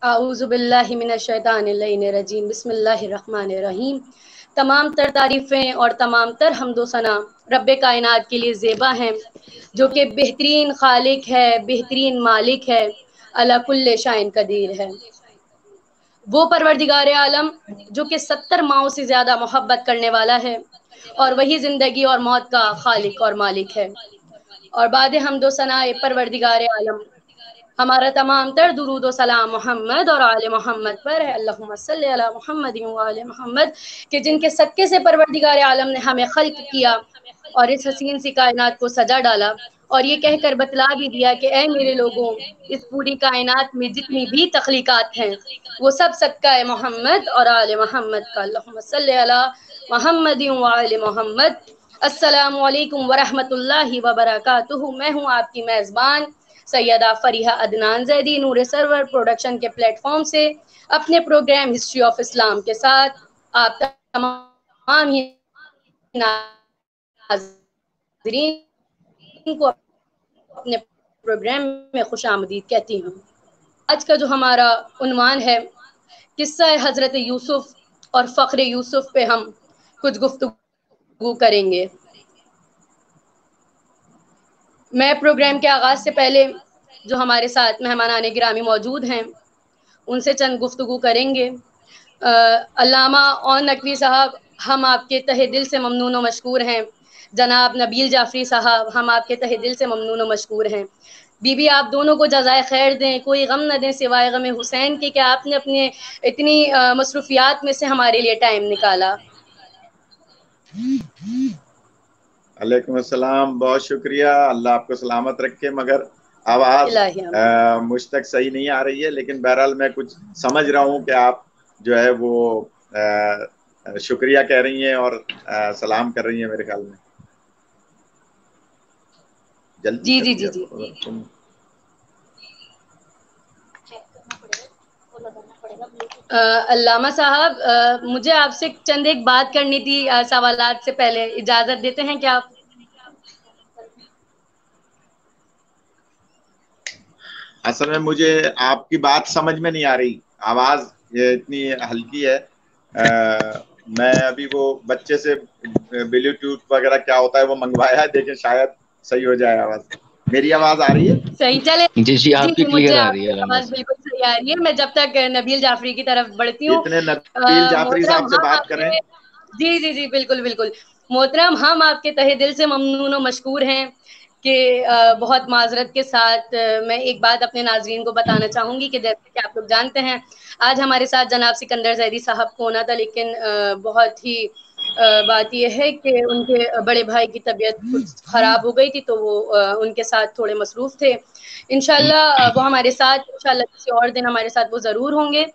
اعوذ باللہ من الشیطان الرجیم، بسم اللہ الرحمن الرحیم۔ تمام تر تعریفیں اور تمام تر حمد و ثنا رب کائنات کے لیے زیبا ہیں، جو کہ بہترین خالق ہے، بہترین مالک ہے، علی کل شیء قدیر ہے۔ وہ پروردگار عالم جو کہ 70 ماؤں سے زیادہ محبت کرنے والا ہے، اور وہی زندگی اور موت کا خالق اور مالک ہے۔ اور بعد حمد و ثنا پروردگار عالم، ہمارا تمام تر درود و سلام محمد اور آل محمد پر ہے۔ اللہم صلی علی محمد و آل محمد، کہ جن کے صدقے سے پروردگار عالم نے ہمیں خلق کیا اور اس حسین سی کائنات کو سجا ڈالا، اور یہ کہہ کر بتلا بھی دیا کہ اے میرے لوگوں، اس پوری کائنات میں جتنی بھی تخلیقات ہیں وہ سب صدقہ محمد اور آل محمد کا۔ اللہم صلی علی محمد و آل محمد۔ السلام علیکم ورحمۃ اللہ وبرکاتہ۔ میں ہوں آپ کی میزبان سیدہ فریحہ عدنان زیدی، نور سرور پروڈکشن کے پلیٹ فارم سے اپنے پروگرام ہسٹری آف اسلام کے ساتھ آپ تمام ہی ناظرین کو اپنے پروگرام میں خوش آمدید کہتی ہوں۔ آج کا جو ہمارا عنوان ہے، قصہ حضرت یوسف اور فخر یوسف پہ ہم کچھ گفتگو کریں گے۔ میں پروگرام کے آغاز سے پہلے جو ہمارے ساتھ مہمانان گرامی موجود ہیں ان سے چند گفتگو کریں گے۔ علامہ اون نقوی صاحب، ہم آپ کے تہہ دل سے ممنون و مشکور ہیں۔ جناب نبیل جعفری صاحب، ہم آپ کے تہہ دل سے ممنون و مشکور ہیں۔ بی بی آپ دونوں کو جزائے خیر دیں، کوئی غم نہ دیں سوائے غم حسین کے، کہ آپ نے اپنے اتنی مصروفیات میں سے ہمارے لیے ٹائم نکالا۔ علیکم السلام، بہت شکریہ، اللہ آپ کو سلامت رکھے۔ مگر آواز مجھ تک صحیح نہیں آ رہی ہے، لیکن بہرحال میں کچھ سمجھ رہا ہوں کہ آپ جو ہے وہ شکریہ کہہ رہی ہیں اور سلام کر رہی ہیں میرے خیال میں۔ جلدی جی کر جی دیا جی تو تم۔ علامہ صاحب، مجھے آپ سے چند ایک بات کرنی تھی سوالات سے پہلے، اجازت دیتے ہیں کیا آپ؟ اصل میں مجھے آپ کی بات سمجھ میں نہیں آ رہی، آواز یہ اتنی ہلکی ہے۔ میں ابھی وہ بچے سے بلوٹوتھ وغیرہ کیا ہوتا ہے وہ منگوایا ہے، دیکھیں شاید صحیح ہو جائے آواز۔ میری آواز آ رہی ہے؟ صحیح، چلے جی آپ کی مجھے کلیئر آ آپ رہی کی ہے علامہ آواز صاحب۔ بالکل صحیح آ رہی ہے۔ میں جب تک نبیل جعفری کی طرف بڑھتی ہوں، اتنے نبیل جعفری محترم صاحب سے ہم بات آپ کریں۔ کے، جی جی جی بالکل بالکل محترم، ہم آپ کے تہہ دل سے ممنون و مشکور ہیں کہ بہت معذرت کے ساتھ میں ایک بات اپنے ناظرین کو بتانا چاہوں گی کہ جیسے کہ آپ لوگ جانتے ہیں آج ہمارے ساتھ جناب سکندر زیدی صاحب کو ہونا تھا، لیکن بہت ہی بات یہ ہے کہ ان کے بڑے بھائی کی طبیعت کچھ خراب ہو گئی تھی، تو وہ ان کے ساتھ تھوڑے مصروف تھے۔ انشاءاللہ وہ ہمارے ساتھ انشاءاللہ کسی اور دن ہمارے ساتھ وہ ضرور ہوں گے۔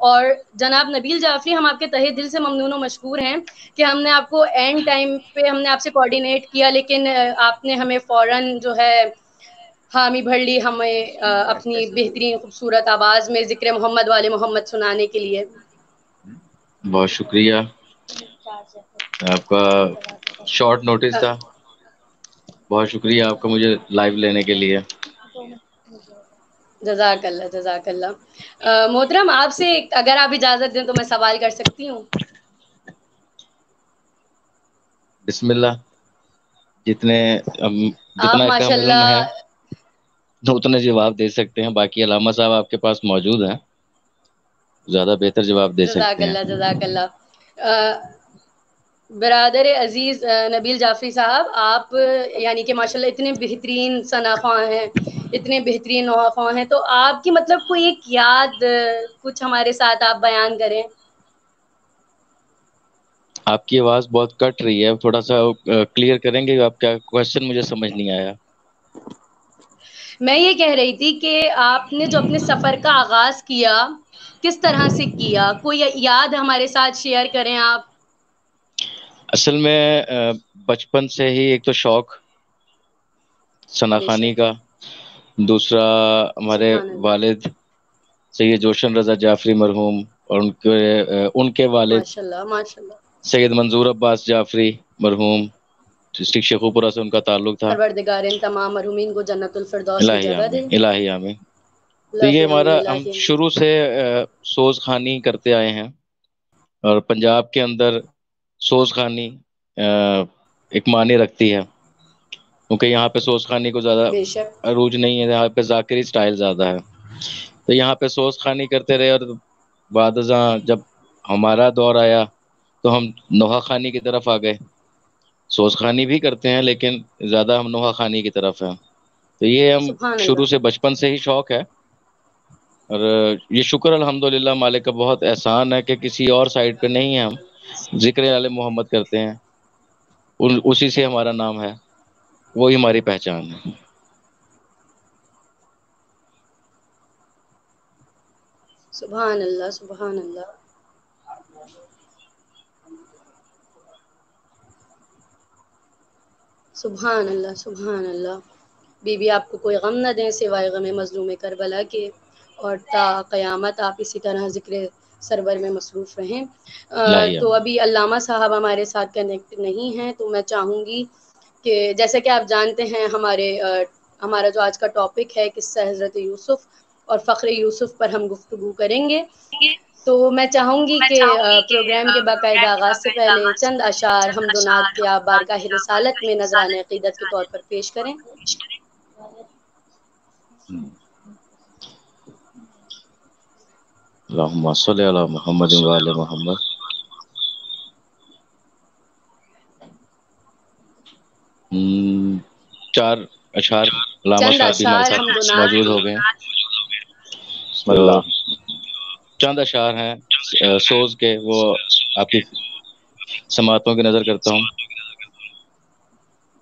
اور جناب نبیل جعفری، ہم آپ کے تہہ دل سے ممنون و مشکور ہیں کہ ہم نے آپ کو اینڈ ٹائم پہ ہم نے آپ سے کوآرڈینیٹ کیا، لیکن آپ نے ہمیں فوراً جو ہے حامی بھر لی ہمیں اپنی بہترین خوبصورت آواز میں ذکر محمد والے محمد سنانے کے لیے۔ بہت شکریہ، آپ کا شارٹ نوٹس تھا، بہت شکریہ آپ کا مجھے لائیو لینے کے لیے۔ جزاک اللہ جزاک اللہ۔ محترم آپ سے اگر آپ اجازت دیں تو میں سوال کر سکتی ہوں؟ بسم اللہ، آپ جتنا کم ماشاء علم ہے اللہ، اتنے جواب دے سکتے ہیں، باقی علامہ صاحب آپ کے پاس موجود ہیں، زیادہ بہتر جواب دے جزاک سکتے ہیں۔ اللہ جزاک اللہ۔ برادر عزیز نبیل جعفری صاحب، آپ یعنی کہ ماشاءاللہ اتنے بہترین ثنا خواں ہیں، اتنے بہترین نوحہ خواں ہیں، تو آپ کی مطلب کوئی ایک یاد کچھ ہمارے ساتھ آپ بیان کریں؟ آپ کی آواز بہت کٹ رہی ہے، تھوڑا سا کلیئر کریں گے؟ آپ کا کوشچن مجھے سمجھ نہیں آیا۔ میں یہ کہہ رہی تھی کہ آپ نے جو اپنے سفر کا آغاز کیا کس طرح سے کیا، کوئی یاد ہمارے ساتھ شیئر کریں آپ؟ اصل میں بچپن سے ہی ایک تو شوق ثنا بے خوانی شک، کا، دوسرا ہمارے سبحان اللہ، والد سید جوشن رضا جعفری مرحوم اور ان کے والد ماشاء اللہ ماشاء اللہ، سید منظور عباس جعفری مرحوم، ڈسٹرکٹ شیخوپورہ سے ان کا تعلق تھا۔ پروردگار ان تمام مرحومین کو جنت الفردوس میں الہی جگہ دے۔ آمین، الہی آمین۔ تو یہ ہمارا ہم شروع سے سوز خوانی کرتے آئے ہیں، اور پنجاب کے اندر سوز خوانی ایک معنی رکھتی ہے، کیونکہ یہاں پہ سوز خوانی کو زیادہ عروج نہیں ہے، یہاں پہ ذاکری سٹائل زیادہ ہے، تو یہاں پہ سوز خوانی کرتے رہے، اور بعد ازاں جب ہمارا دور آیا تو ہم نوحہ خوانی کی طرف آ گئے۔ سوز خوانی بھی کرتے ہیں لیکن زیادہ ہم نوحہ خوانی کی طرف ہیں، تو یہ ہم شروع سے بچپن سے ہی شوق ہے، اور یہ شکر الحمدللہ مالک کا بہت احسان ہے کہ کسی اور سائٹ پہ نہیں ہیں، ہم ذکر آل محمد کرتے ہیں، اسی سے ہمارا نام ہے، وہی ہماری پہچان ہے۔ سبحان اللہ سبحان اللہ۔ سبحان اللہ سبحان اللہ۔ بی بی آپ کو کوئی غم نہ دیں سوائے غم مظلوم کربلا کے، اور تا قیامت آپ اسی طرح ذکر سرور میں مصروف رہیں۔ تو ابھی علامہ صاحب ہمارے ساتھ کنیکٹ نہیں ہیں، تو میں چاہوں گی کہ جیسے کہ آپ جانتے ہیں ہمارا جو آج کا ٹاپک ہے قصہ حضرت یوسف اور فخر یوسف پر ہم گفتگو کریں گے، تو میں چاہوں گی کہ پروگرام کے باقاعدہ آغاز سے پہلے چند اشعار حمد و نعت کے آپ بارگاہ رسالت میں نذران عقیدت کے طور پر پیش کریں۔ اللہم صلی علی محمد و آل محمد۔ چار اشعار علامہ چند صاحب بھی ہمارے اشعار ساتھ حمد و نعت موجود کے۔ ہو گئے ہیں، بسم تو اللہ۔ چند اشعار ہیں سوز کے، وہ آپ کی سماعتوں کی نظر کرتا ہوں۔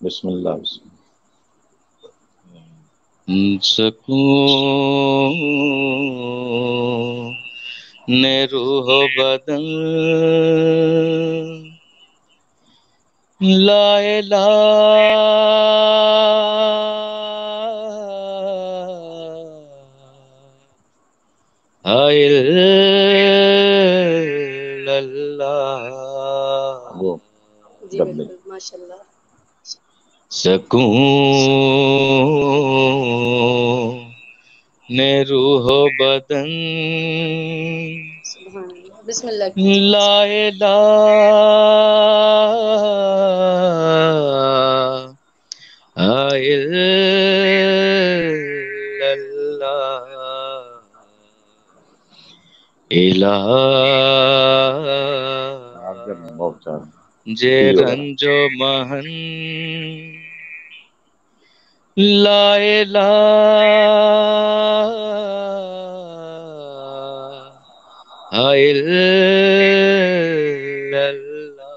بسم اللہ بسم اللہ۔ سکون روح و بدن لا الہ الا اللہ۔ جی بالکل ماشاء اللہ۔ سکون روح و بدن سبحان اللہ، بسم اللہ کیجیے۔ لا الہ الا اللہ، جے رنج و محن لا الہ الا اللہ۔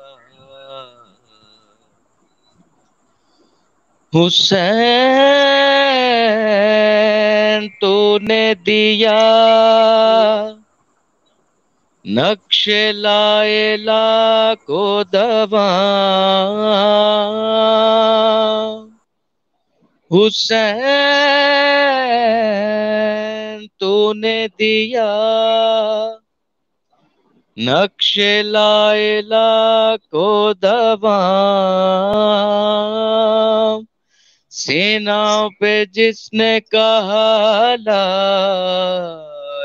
حسین تو نے دیا نقش لا الہ کو دوام، حسین تو نے دیا نقش لا الہ کو دوام، سینوں پہ جس نے کہا لا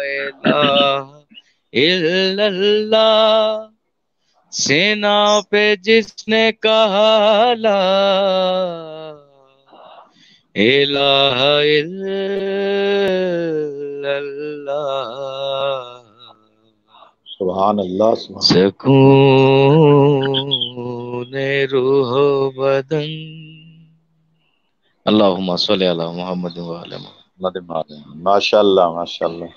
الہ الا اللہ، سینوں پہ جس نے کہا لا الہ الا اللہ، سبحان اللہ سبحان سکون روح و بدن۔ اللہم صلی علی محمد و آل محمد۔ ماشاء اللہ ماشاء اللہ۔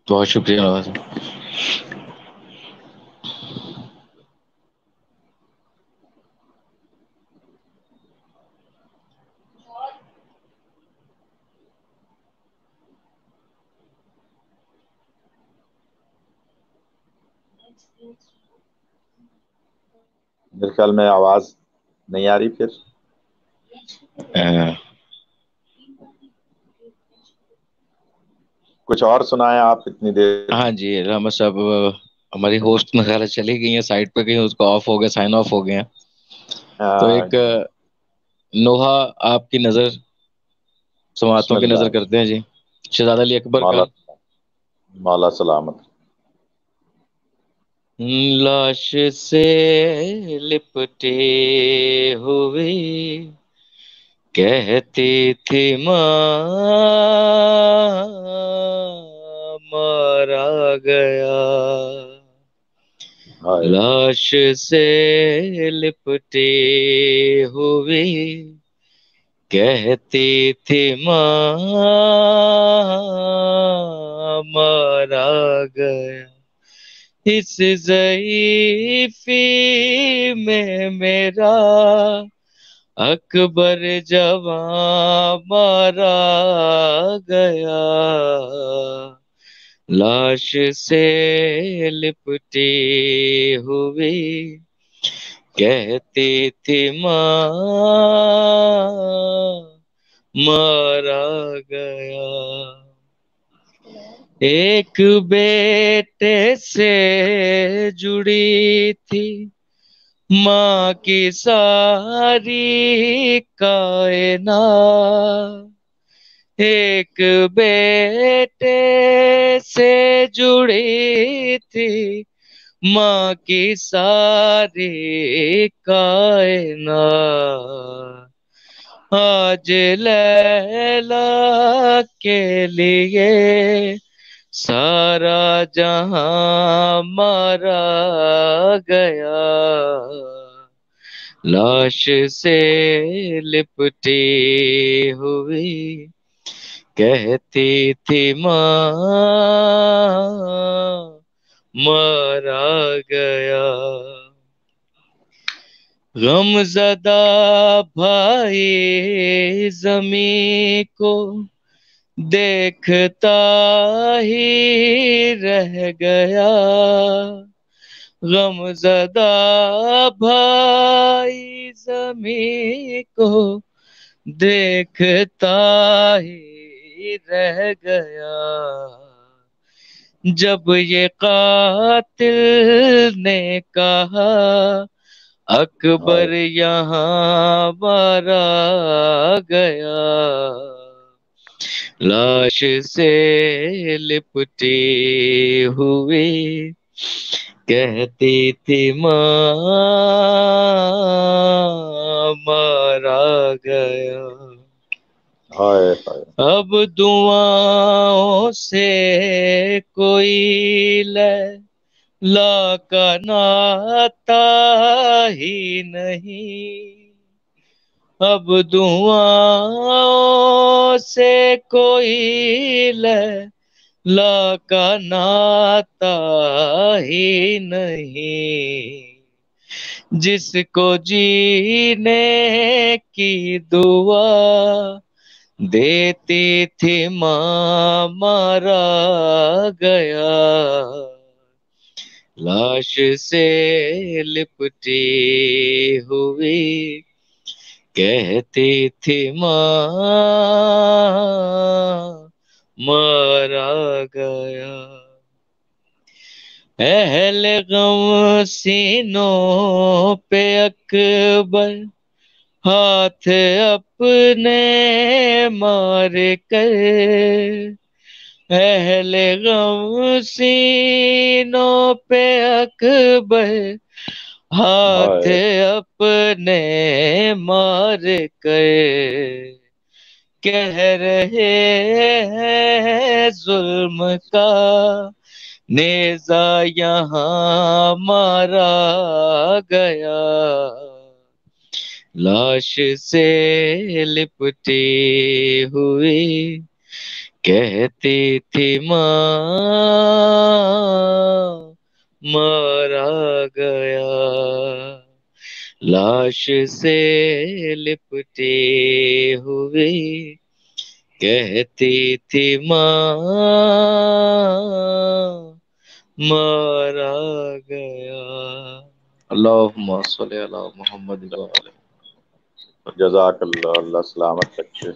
بہت شکریہ نواز۔ میرے خیال میں آواز نہیں آ رہی پھر۔ کچھ اور سنائیں آپ اتنی دیر۔ ہاں جی رحمت صاحب، ہماری ہوسٹ میں خیال چلی گئی ہیں سائٹ پہ گئی، اس کو آف ہو گیا، سائن آف ہو گئے ہیں، تو ایک نوحہ آپ کی نظر سماعتوں کی نظر کرتے ہیں جی شہزاد علی اکبر کا مولا سلامت. لاش سے لپٹے ہوئے کہتی تھی ماں مارا گیا، لاش سے لپٹے ہوئے کہتی تھی ماں مارا گیا، اس ضعیفی میں میرا اکبر جوان مارا گیا، لاش سے لپٹی ہوئی کہتی تھی ماں مارا گیا، ایک بیٹے سے جڑی تھی ماں کی ساری کائنات، ایک بیٹے سے جڑی تھی ماں کی ساری کائنات، آج لیلا کے لیے سارا جہاں مارا گیا، لاش سے لپٹی ہوئی کہتی تھی ماں مارا گیا، غم زدہ بھائی زمیں کو دیکھتا ہی رہ گیا، غم زدہ بھائی زمیں کو دیکھتا ہی رہ گیا، جب یہ قاتل نے کہا اکبر یہاں مارا گیا، لاش سے لپٹی ہوئی کہتی تھی ماں مارا گیا، اب دعاؤں سے کوئی لا کا ناتا ہی نہیں، اب دعاؤں سے کوئی لا کا ناتا ہی نہیں، جس کو جینے کی دعا دیتی تھی ماں مارا گیا، لاش سے لپٹی ہوئی کہتی تھی ماں مارا گیا، اہل غم سینوں پہ اکبر ہاتھ اپنے مار کر، اہل غم سینوں پہ اکبر ہاتھ اپنے مار کر کہہ رہے ہیں ظلم کا نیزہ یہاں مارا گیا، لاش سے لپٹی ہوئی کہتی تھی ماں مارا گیا، لاش سے لپٹی ہوئی کہتی تھی ماں مارا گیا، اللہم صلی علی محمد وعلی جزاک اللہ، اللہ سلامت رکھے.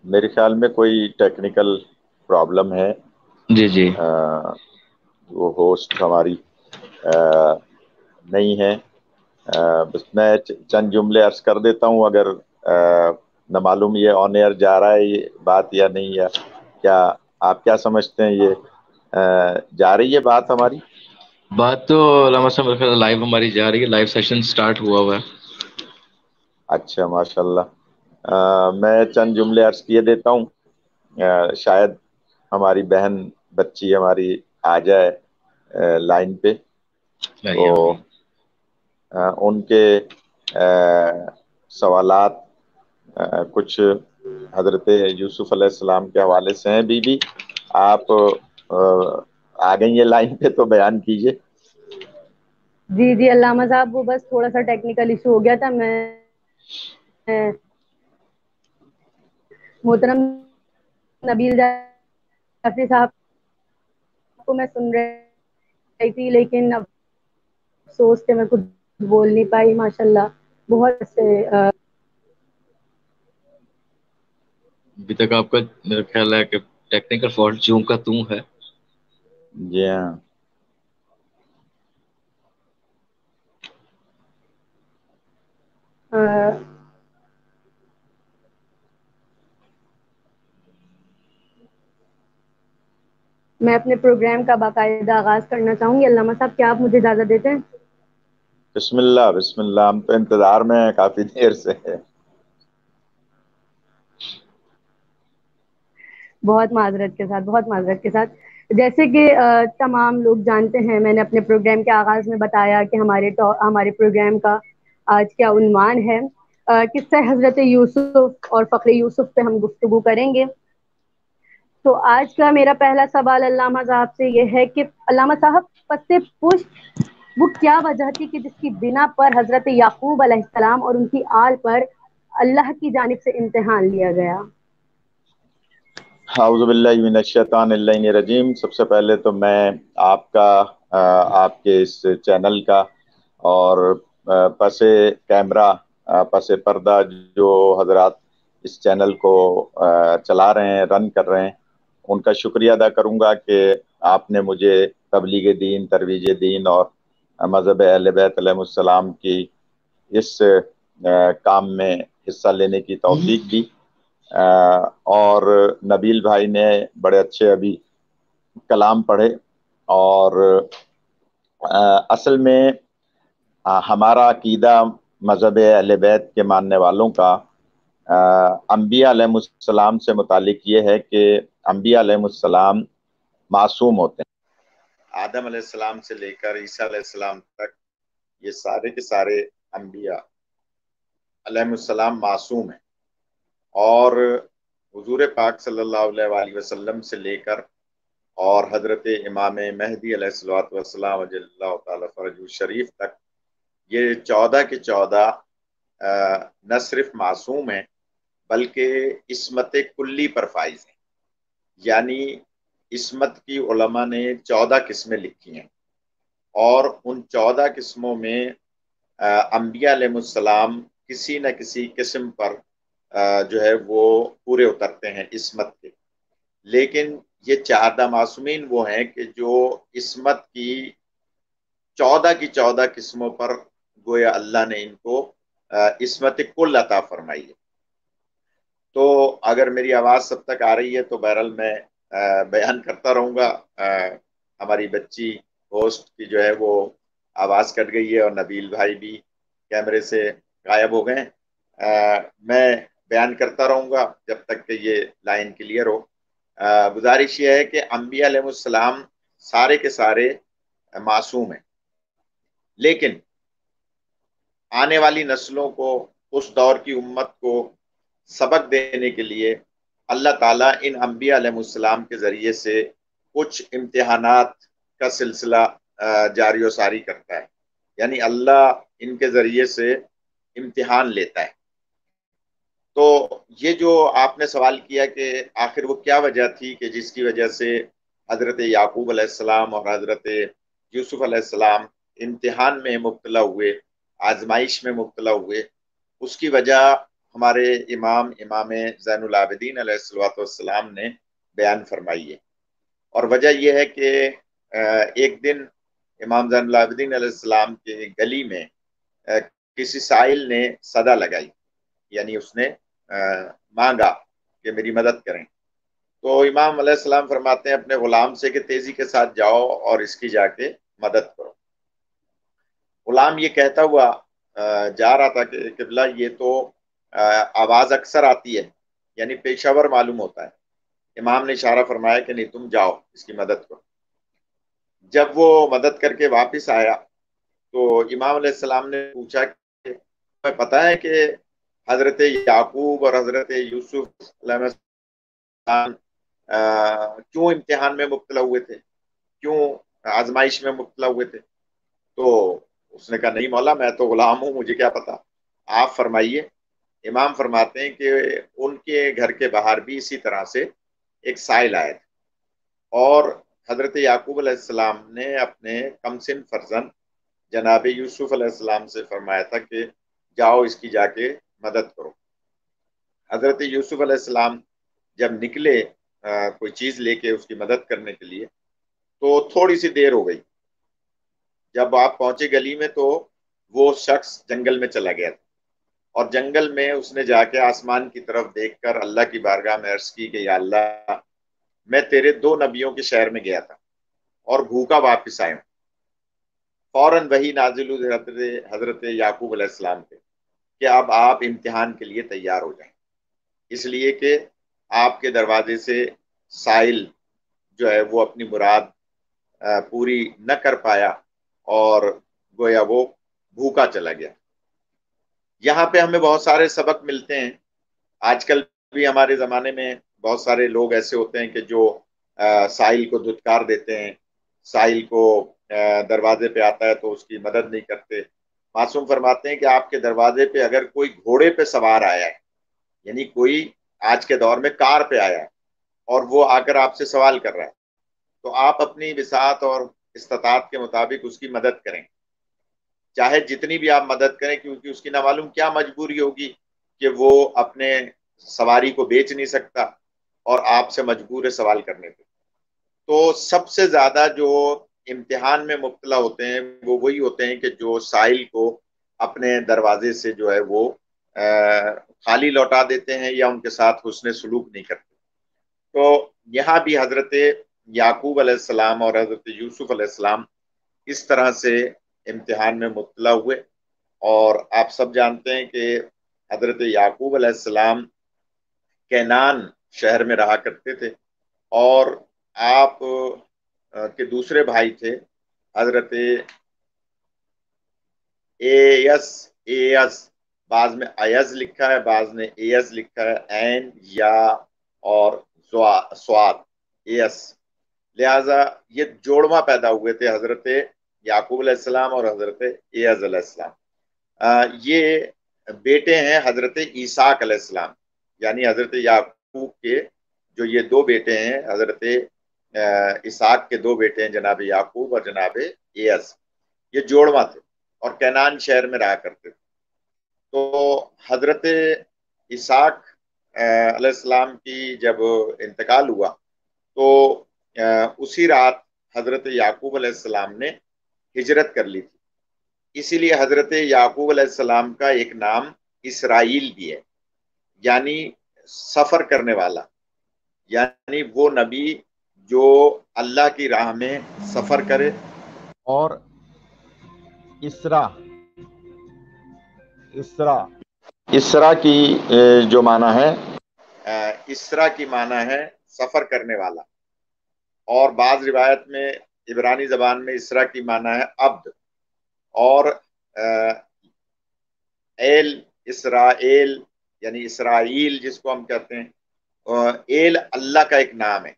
میرے خیال میں کوئی ٹیکنیکل پرابلم ہے. جی جی وہ ہوسٹ ہماری نہیں ہے بس میں چند جملے عرض کر دیتا ہوں، اگر نہ معلوم یہ آن ایئر جا رہا ہے یہ بات یا نہیں، یا کیا آپ کیا سمجھتے ہیں، یہ جا رہی ہے بات ہماری؟ بات تو علامہ صاحب لائیو ہماری جا رہی ہے، لائیو سیشن سٹارٹ ہوا ہوا ہے۔ اچھا ماشاء اللہ، میں چند جملے عرض کیے دیتا ہوں، شاید ہماری بہن بچی ہماری آ جائے لائن پہ، تو ان کے سوالات کچھ حضرت یوسف علیہ السلام کے حوالے سے ہیں۔ بی بی آپ آ گئی ہیں لائن پہ، تو بیان کیجئے۔ جی جی علامہ صاحب، وہ بس تھوڑا سا ٹیکنیکل ایشو ہو گیا تھا۔ میں محترم نبیل جعفری صاحب کو میں سن رہی تھی، لیکن افسوس کہ میں کچھ بول نہیں پائی۔ ماشاءاللہ بہت سے ابھی تک آپ کا میرا خیال ہے کہ ٹیکنیکل فالٹ چوں کا توں ہے۔ جی ہاں، میں اپنے پروگرام کا باقاعدہ آغاز کرنا چاہوں گی۔ علامہ صاحب کیا آپ مجھے اجازت دیتے ہیں؟ بسم اللہ بسم اللہ، ہم تو انتظار میں ہیں کافی دیر سے۔ بہت معذرت کے ساتھ، بہت معذرت کے ساتھ۔ جیسے کہ تمام لوگ جانتے ہیں، میں نے اپنے پروگرام کے آغاز میں بتایا کہ ہمارے پروگرام کا آج کیا عنوان ہے۔ قصہ حضرت یوسف اور فخر یوسف پہ ہم گفتگو کریں گے۔ تو آج کا میرا پہلا سوال علامہ صاحب سے یہ ہے کہ علامہ صاحب، پس پشت وہ کیا وجہ تھی کہ جس کی بنا پر حضرت یعقوب علیہ السلام اور ان کی آل پر اللہ کی جانب سے امتحان لیا گیا؟ اعوذ باللہ من الشیطان الرجیم۔ سب سے پہلے تو میں آپ کا، آپ کے اس چینل کا اور پس کیمرہ، پس پردہ جو حضرات اس چینل کو چلا رہے ہیں، رن کر رہے ہیں، ان کا شکریہ ادا کروں گا کہ آپ نے مجھے تبلیغ دین، ترویج دین اور مذہب اہل بیت علیہ السلام کی اس کام میں حصہ لینے کی توفیق دی۔ اور نبیل بھائی نے بڑے اچھے ابھی کلام پڑھے، اور اصل میں ہمارا عقیدہ مذہب اہل بیت کے ماننے والوں کا انبیاء علیہ السلام سے متعلق یہ ہے کہ انبیاء علیہ السلام معصوم ہوتے ہیں۔ آدم علیہ السلام سے لے کر عیسیٰ علیہ السلام تک یہ سارے کے سارے انبیاء علیہ السلام معصوم ہیں، اور حضور پاک صلی اللہ علیہ وآلہ وسلم سے لے کر اور حضرت امام مہدی علیہ الصلوۃ والسلام عجل اللہ تعالی فرجہ شریف تک یہ 14 کے 14 نہ صرف معصوم ہیں بلکہ عصمت کلی پر فائز ہیں۔ یعنی عصمت کی علماء نے 14 قسمیں لکھی ہیں، اور ان 14 قسموں میں انبیاء علیہ السلام کسی نہ کسی قسم پر جو ہے وہ پورے اترتے ہیں عصمت کے۔ لیکن یہ 14 معصومین وہ ہیں کہ جو عصمت کی 14 قسموں پر گویا اللہ نے ان کو عصمت کل عطا فرمائی ہے۔ تو اگر میری آواز سب تک آ رہی ہے تو بہرحال میں بیان کرتا رہوں گا۔ ہماری بچی ہوسٹ کی جو ہے وہ آواز کٹ گئی ہے، اور نبیل بھائی بھی کیمرے سے غائب ہو گئے۔ میں بیان کرتا رہوں گا جب تک کہ یہ لائن کلیئر ہو۔ گزارش یہ ہے کہ انبیاء علیہ السلام سارے کے سارے معصوم ہیں، لیکن آنے والی نسلوں کو، اس دور کی امت کو سبق دینے کے لیے اللہ تعالیٰ ان انبیاء علیہ السلام کے ذریعے سے کچھ امتحانات کا سلسلہ جاری و ساری کرتا ہے۔ یعنی اللہ ان کے ذریعے سے امتحان لیتا ہے۔ تو یہ جو آپ نے سوال کیا کہ آخر وہ کیا وجہ تھی کہ جس کی وجہ سے حضرت یعقوب علیہ السلام اور حضرت یوسف علیہ السلام امتحان میں مبتلا ہوئے، آزمائش میں مبتلا ہوئے، اس کی وجہ ہمارے امام زین العابدین علیہ السلام نے بیان فرمائی ہے۔ اور وجہ یہ ہے کہ ایک دن امام زین العابدین علیہ السلام کے گلی میں کسی سائل نے صدا لگائی، یعنی اس نے مانگا کہ میری مدد کریں، تو امام علیہ السلام فرماتے ہیں اپنے غلام سے کہ تیزی کے ساتھ جاؤ اور اس کی جا کے مدد کرو۔ غلام یہ کہتا ہوا جا رہا تھا کہ قبلہ یہ تو آواز اکثر آتی ہے، یعنی پیشہ ور معلوم ہوتا ہے۔ امام نے اشارہ فرمایا کہ نہیں، تم جاؤ اس کی مدد کرو۔ جب وہ مدد کر کے واپس آیا تو امام علیہ السلام نے پوچھا کہ تمہیں پتہ ہے کہ حضرت یعقوب اور حضرت یوسف علیہ السلام کیوں امتحان میں مبتلا ہوئے تھے، کیوں آزمائش میں مبتلا ہوئے تھے؟ تو اس نے کہا نہیں مولا، میں تو غلام ہوں، مجھے کیا پتا، آپ فرمائیے۔ امام فرماتے ہیں کہ ان کے گھر کے باہر بھی اسی طرح سے ایک سائل آیا تھا، اور حضرت یعقوب علیہ السلام نے اپنے کمسن فرزند جناب یوسف علیہ السلام سے فرمایا تھا کہ جاؤ اس کی جا کے مدد کرو۔ حضرت یوسف علیہ السلام جب نکلے کوئی چیز لے کے اس کی مدد کرنے کے لیے، تو تھوڑی سی دیر ہو گئی۔ جب آپ پہنچے گلی میں تو وہ شخص جنگل میں چلا گیا تھا، اور جنگل میں اس نے جا کے آسمان کی طرف دیکھ کر اللہ کی بارگاہ میں عرض کی کہ یا اللہ، میں تیرے 2 نبیوں کے شہر میں گیا تھا اور بھوکا واپس آیا ہوں۔ فوراً وہی نازل ہوئی حضرت یعقوب علیہ السلام پہ کہ اب آپ امتحان کے لیے تیار ہو جائیں، اس لیے کہ آپ کے دروازے سے سائل جو ہے وہ اپنی مراد پوری نہ کر پایا اور گویا وہ بھوکا چلا گیا۔ یہاں پہ ہمیں بہت سارے سبق ملتے ہیں۔ آج کل بھی ہمارے زمانے میں بہت سارے لوگ ایسے ہوتے ہیں کہ جو سائل کو دھتکار دیتے ہیں، سائل کو دروازے پہ آتا ہے تو اس کی مدد نہیں کرتے۔ معصوم فرماتے ہیں کہ آپ کے دروازے پہ اگر کوئی گھوڑے پہ سوار آیا ہے، یعنی کوئی آج کے دور میں کار پہ آیا ہے اور وہ آ کر آپ سے سوال کر رہا ہے، تو آپ اپنی وسعت اور استطاعت کے مطابق اس کی مدد کریں، چاہے جتنی بھی آپ مدد کریں، کیونکہ اس کی نہ معلوم کیا مجبوری ہوگی کہ وہ اپنے سواری کو بیچ نہیں سکتا اور آپ سے مجبور ہے سوال کرنے پہ۔ تو سب سے زیادہ جو امتحان میں مبتلا ہوتے ہیں وہ وہی ہوتے ہیں کہ جو سائل کو اپنے دروازے سے جو ہے وہ خالی لوٹا دیتے ہیں یا ان کے ساتھ حسن سلوک نہیں کرتے۔ تو یہاں بھی حضرت یعقوب علیہ السلام اور حضرت یوسف علیہ السلام اس طرح سے امتحان میں مبتلا ہوئے، اور آپ سب جانتے ہیں کہ حضرت یعقوب علیہ السلام کینان شہر میں رہا کرتے تھے، اور آپ کے دوسرے بھائی تھے حضرت ایس، بعض میں ایز لکھا ہے، بعض نے ایز لکھا ہے، عین یا اور سواد ایس، لہذا یہ جوڑواں پیدا ہوئے تھے حضرت یعقوب علیہ السلام اور حضرت ایز علیہ السلام۔ یہ بیٹے ہیں حضرت اسحاق علیہ السلام، یعنی حضرت یعقوب کے جو یہ 2 بیٹے ہیں، حضرت اسحاق کے 2 بیٹے ہیں جناب یعقوب اور جناب ایز، یہ جوڑواں تھے اور کینان شہر میں رہا کرتے تھے۔ تو حضرت اسحاق علیہ السلام کی جب انتقال ہوا تو اسی رات حضرت یعقوب علیہ السلام نے ہجرت کر لی تھی، اسی لیے حضرت یعقوب علیہ السلام کا ایک نام اسرائیل بھی ہے، یعنی سفر کرنے والا، یعنی وہ نبی جو اللہ کی راہ میں سفر کرے۔ اور اسرا کی جو معنی ہے، اسرا کی معنی ہے سفر کرنے والا، اور بعض روایت میں عبرانی زبان میں اسرا کی معنی ہے عبد، اور اسرائیل یعنی اسرائیل جس کو ہم کہتے ہیں، ایل اللہ کا ایک نام ہے،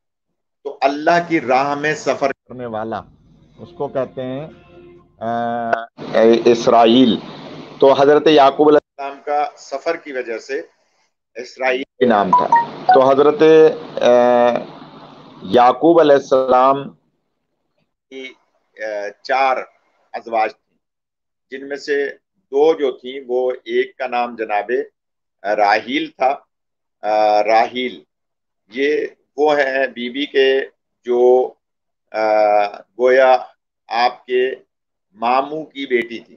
تو اللہ کی راہ میں سفر کرنے والا اس کو کہتے ہیں اسرائیل۔ تو حضرت یعقوب علیہ السلام کا سفر کی وجہ سے اسرائیل کے نام تھا۔ تو حضرت یعقوب علیہ السلام کی 4 ازواج تھیں، جن میں سے 2 جو تھیں وہ ایک کا نام جناب راہیل تھا۔ راہیل یہ وہ ہیں بی کے جو گویا آپ کے ماموں کی بیٹی تھی،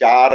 4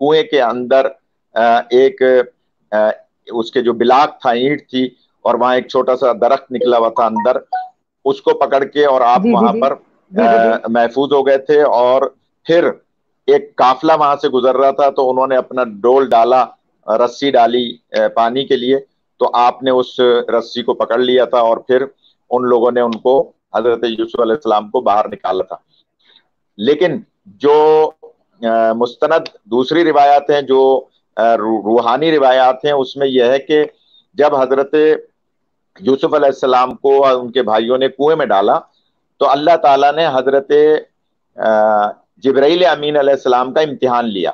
کنویں کے اندر ایک اس کے جو بلاک تھا، اینٹ تھی، اور وہاں ایک چھوٹا سا درخت نکلا ہوا تھا اندر، اس کو پکڑ کے اور آپ وہاں پر محفوظ ہو گئے تھے. اور پھر ایک قافلہ وہاں سے گزر رہا تھا، تو انہوں نے اپنا ڈول ڈالا، رسی ڈالی پانی کے لیے، تو آپ نے اس رسی کو پکڑ لیا تھا، اور پھر ان لوگوں نے ان کو، حضرت یوسف علیہ السلام کو باہر نکالا تھا. لیکن جو مستند دوسری روایات ہیں، جو روحانی روایات ہیں، اس میں یہ ہے کہ جب حضرت یوسف علیہ السلام کو ان کے بھائیوں نے کنویں میں ڈالا، تو اللہ تعالیٰ نے حضرت جبرائیل امین علیہ السلام کا امتحان لیا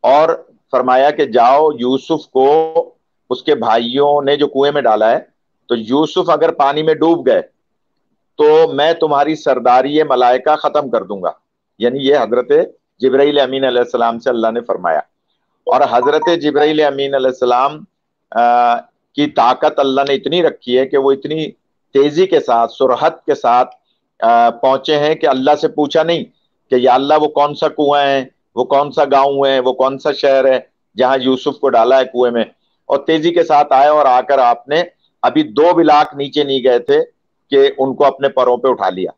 اور فرمایا کہ جاؤ یوسف کو، اس کے بھائیوں نے جو کنویں میں ڈالا ہے، تو یوسف اگر پانی میں ڈوب گئے تو میں تمہاری سرداری ملائکہ ختم کر دوں گا. یعنی یہ حضرت جبرائیل امین علیہ السلام سے اللہ نے فرمایا. اور حضرت جبرائیل امین علیہ السلام کی طاقت اللہ نے اتنی رکھی ہے کہ وہ اتنی تیزی کے ساتھ، سرعت کے ساتھ پہنچے ہیں کہ اللہ سے پوچھا نہیں کہ یا اللہ وہ کون سا کنواں ہے، وہ کون سا گاؤں ہے، وہ کون سا شہر ہے جہاں یوسف کو ڈالا ہے کنویں میں، اور تیزی کے ساتھ آئے، اور آ کر آپ نے ابھی 2 بلاک نیچے نہیں گئے تھے کہ ان کو اپنے پروں پہ اٹھا لیا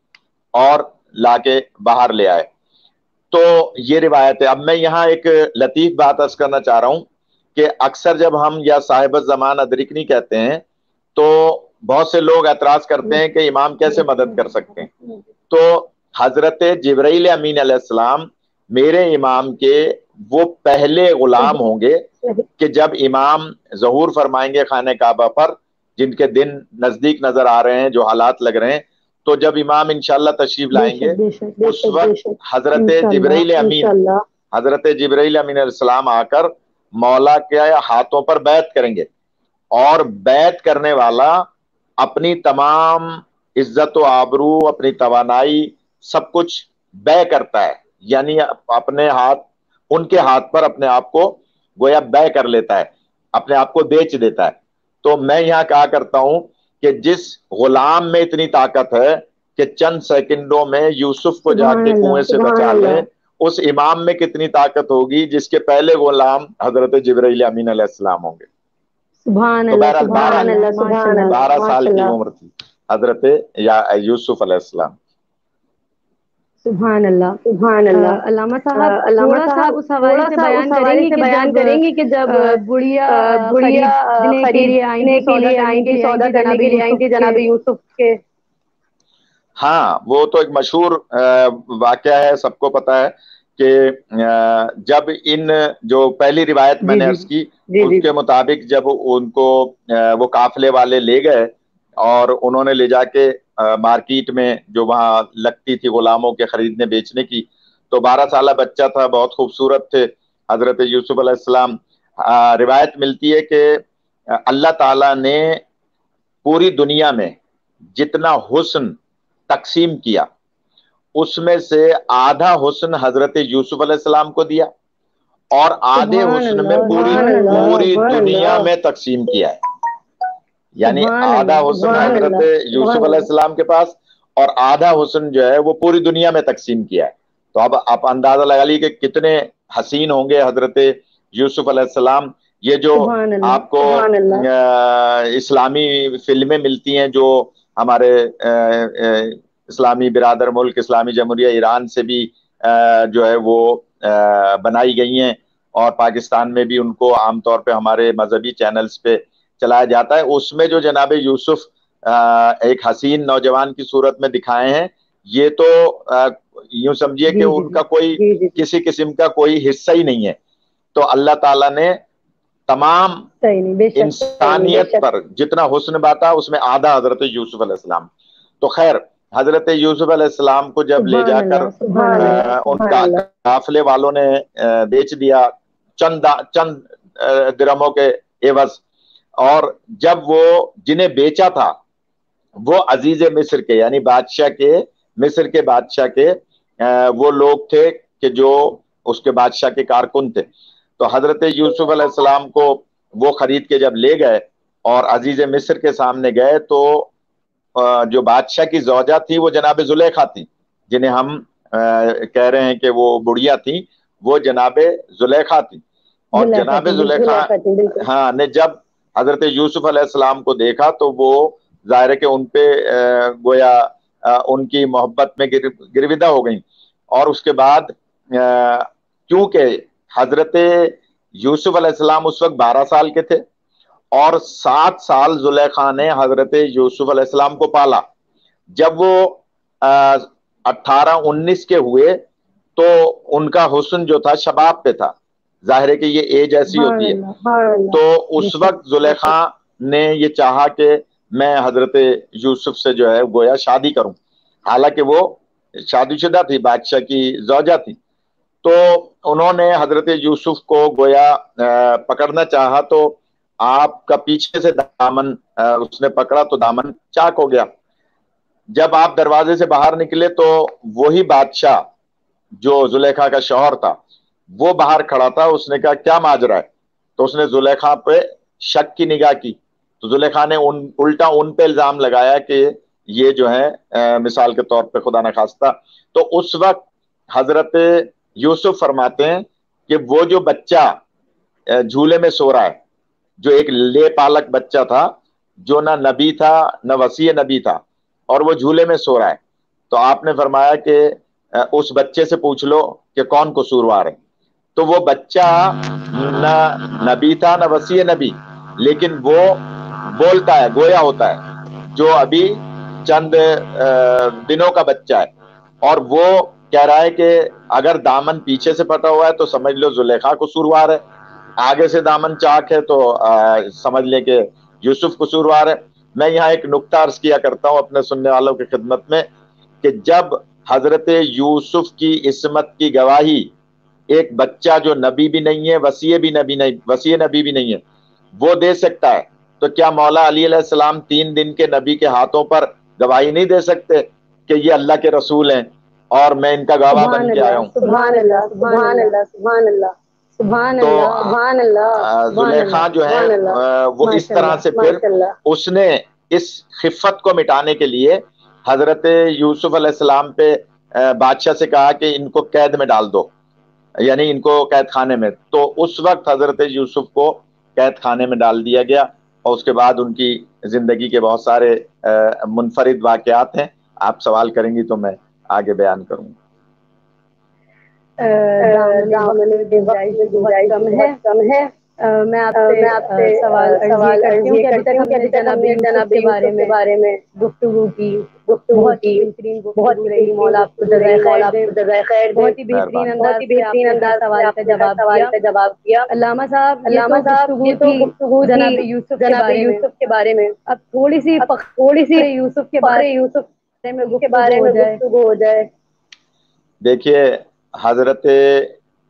اور لا کے باہر لے آئے. تو یہ روایت ہے. اب میں یہاں ایک لطیف بات عرض کرنا چاہ رہا ہوں کہ اکثر جب ہم یا صاحب الزمان ادرکنی کہتے ہیں تو بہت سے لوگ اعتراض کرتے ہیں کہ امام کیسے مدد کر سکتے ہیں. تو حضرت جبرائیل امین علیہ السلام میرے امام کے وہ پہلے غلام ہوں گے کہ جب امام ظہور فرمائیں گے خانہ کعبہ پر، جن کے دن نزدیک نظر آ رہے ہیں، جو حالات لگ رہے ہیں، تو جب امام انشاءاللہ تشریف لائیں گے اس وقت حضرت جبرائیل امین علیہ السلام آ کر مولا کے ہاتھوں پر بیعت کریں گے، اور بیعت کرنے والا اپنی تمام عزت و آبرو، اپنی توانائی، سب کچھ بے کرتا ہے، یعنی اپنے ہاتھ، ان کے ہاتھ پر اپنے آپ کو گویا بے کر لیتا ہے، اپنے آپ کو بیچ دیتا ہے. تو میں یہاں کہا کرتا ہوں کہ جس غلام میں اتنی طاقت ہے کہ چند سیکنڈوں میں یوسف کو جا کے کنویں سے بچا لے، اس امام میں کتنی طاقت ہوگی جس کے پہلے غلام حضرت جبرائیل امین علیہ السلام ہوں گے. سبحان تو اللہ، بہرحال سبحان اللہ، 12 سال کی عمر تھی حضرت یوسف علیہ السلام. سبحان سبحان اللہ. اللہ. علامہ صاحب علامہ تھوڑا سا صاحب اس حوالے تھوڑا سے سا اس بیان کریں حوالے گے سے کہ بیان جب کریں گے کہ جب گڑیا گڑیا خریدنے کے لیے آئی تھی، خریدنے کے سودا لیے کرنے آئی کے تھی، لیے آئی سودا تھی کرنے جناب کے لیے آئی تھی یوسف کے، جناب یوسف کے. ہاں وہ تو ایک مشہور واقعہ ہے، سب کو پتا ہے کہ جب ان جو پہلی روایت میں نے عرض کی اس کے مطابق جب ان کو وہ قافلے والے لے گئے اور انہوں نے لے جا کے مارکیٹ میں جو وہاں لگتی تھی غلاموں کے خریدنے بیچنے کی، تو 12 سالہ بچہ تھا، بہت خوبصورت تھے حضرت یوسف علیہ السلام. روایت ملتی ہے کہ اللہ تعالیٰ نے پوری دنیا میں جتنا حسن تقسیم کیا اس میں سے آدھا حسن حضرت یوسف علیہ السلام کو دیا، اور آدھے سبحان حسن میں اللہ، پوری دنیا میں تقسیم کیا ہے. یعنی سبحان آدھا اللہ، حسن حضرت یوسف علیہ السلام کے پاس، اور آدھا حسن جو ہے وہ پوری دنیا میں تقسیم کیا ہے. تو اب آپ اندازہ لگا لیجیے کہ کتنے حسین ہوں گے حضرت یوسف علیہ السلام. یہ جو سبحان اللہ، آپ کو اسلامی فلمیں ملتی ہیں جو ہمارے اسلامی برادر ملک اسلامی جمہوریہ ایران سے بھی جو ہے وہ بنائی گئی ہیں، اور پاکستان میں بھی ان کو عام طور پہ ہمارے مذہبی چینلز پہ چلایا جاتا ہے. اس میں جو جناب یوسف ایک حسین نوجوان کی صورت میں دکھائے ہیں، یہ تو یوں سمجھیے کہ ان کا کوئی کسی قسم کا کوئی حصہ ہی نہیں ہے. تو اللہ تعالیٰ نے تمام انسانیت پر جتنا حسن باتا اس میں آدھا حضرت یوسف علیہ السلام. تو خیر حضرت یوسف علیہ السلام کو جب لے جا کر ان کا قافلے والوں نے بیچ دیا چند درہموں کے عوض، اور جب وہ جنہیں بیچا تھا وہ عزیز مصر کے، یعنی بادشاہ کے، مصر کے بادشاہ کے وہ لوگ تھے کہ جو اس کے بادشاہ کے کارکن تھے. تو حضرت یوسف علیہ السلام کو وہ خرید کے جب لے گئے اور عزیز مصر کے سامنے گئے تو جو بادشاہ کی زوجہ تھی وہ جناب زلیخا تھی، جنہیں ہم کہہ رہے ہیں کہ وہ بڑھیا تھی. وہ جناب زلیخا تھی. اور جناب زلیخا ہاں نے جب حضرت یوسف علیہ السلام کو دیکھا تو وہ ظاہر ہے کہ ان پہ گویا ان کی محبت میں گرویدہ ہو گئیں. اور اس کے بعد کیونکہ حضرت یوسف علیہ السلام اس وقت 12 سال کے تھے اور 7 سال زلیخا نے حضرت یوسف علیہ السلام کو پالا. جب وہ 18-19 کے ہوئے تو ان کا حسن جو تھا شباب پہ تھا. ظاہر ہے کہ یہ ایج ایسی ہوتی ہے. تو اس وقت زلیخا نے یہ چاہا کہ میں حضرت یوسف سے جو ہے گویا شادی کروں. حالانکہ وہ شادی شدہ تھی، بادشاہ کی زوجہ تھی. تو انہوں نے حضرت یوسف کو گویا پکڑنا چاہا تو آپ کا پیچھے سے دامن اس نے پکڑا تو دامن چاک ہو گیا. جب آپ دروازے سے باہر نکلے تو وہی بادشاہ جو زلیخا کا شوہر تھا وہ باہر کھڑا تھا. اس نے کہا کیا ماجرا ہے؟ تو اس نے زلیخا پہ شک کی نگاہ کی تو زلیخا نے الٹا ان پہ الزام لگایا کہ یہ جو ہے مثال کے طور پہ خدا نخواستہ. تو اس وقت حضرت یوسف فرماتے ہیں کہ وہ جو بچہ جھولے میں سو رہا ہے، جو ایک لے پالک بچہ تھا جو نہ نبی تھا نہ وصی نبی تھا اور وہ جھولے میں سو رہا ہے، تو آپ نے فرمایا کہ اس بچے سے پوچھ لو کہ کون قصوروار ہے. تو وہ بچہ نہ نبی تھا نہ وصی نبی، لیکن وہ بولتا ہے، گویا ہوتا ہے، جو ابھی چند دنوں کا بچہ ہے. اور وہ کہہ رہا ہے کہ اگر دامن پیچھے سے پھٹا ہوا ہے تو سمجھ لو زلیخا قصوروار ہے، آگے سے دامن چاک ہے تو سمجھ لیں کہ یوسف قصوروار ہے. میں یہاں ایک نکتہ عرض کیا کرتا ہوں اپنے سننے والوں کی خدمت میں کہ جب حضرت یوسف کی عصمت کی گواہی ایک بچہ جو نبی بھی نہیں ہے وصی نبی بھی نہیں ہے وہ دے سکتا ہے، تو کیا مولا علی علیہ السلام 3 دن کے نبی کے ہاتھوں پر گواہی نہیں دے سکتے کہ یہ اللہ کے رسول ہیں اور میں ان کا گواہ بن کے آیا ہوں؟ سبحان اللہ سبحان اللہ سبحان اللہ سبحان اللہ سبحان اللہ. زلیخا جو ہے وہ اس طرح سے پھر اس نے اس خفت کو مٹانے کے لیے حضرت یوسف علیہ السلام پہ بادشاہ سے کہا کہ ان کو قید میں ڈال دو، یعنی ان کو قید خانے میں. تو اس وقت حضرت یوسف کو قید خانے میں ڈال دیا گیا اور اس کے بعد ان کی زندگی کے بہت سارے منفرد واقعات ہیں. آپ سوال کریں گی تو میں آگے بیان کروں. بہت کم ہے. میں آپ سے سوال عرض یہ کرتی ہوں کہ ابھی تک ہم نے جناب یوسف کے بارے میں گفتگو کی، بہت ہی بہترین گفتگو رہی. مولا آپ کو جزائے خیر دے. بہت ہی بہترین انداز سے آپ نے ہر سوال کا جواب دیا. علامہ صاحب یہ تو گفتگو تھی جناب یوسف کے بارے میں. اب تھوڑی سی فخر یوسف کے بارے میں گفتگو ہو جائے. دیکھیے حضرت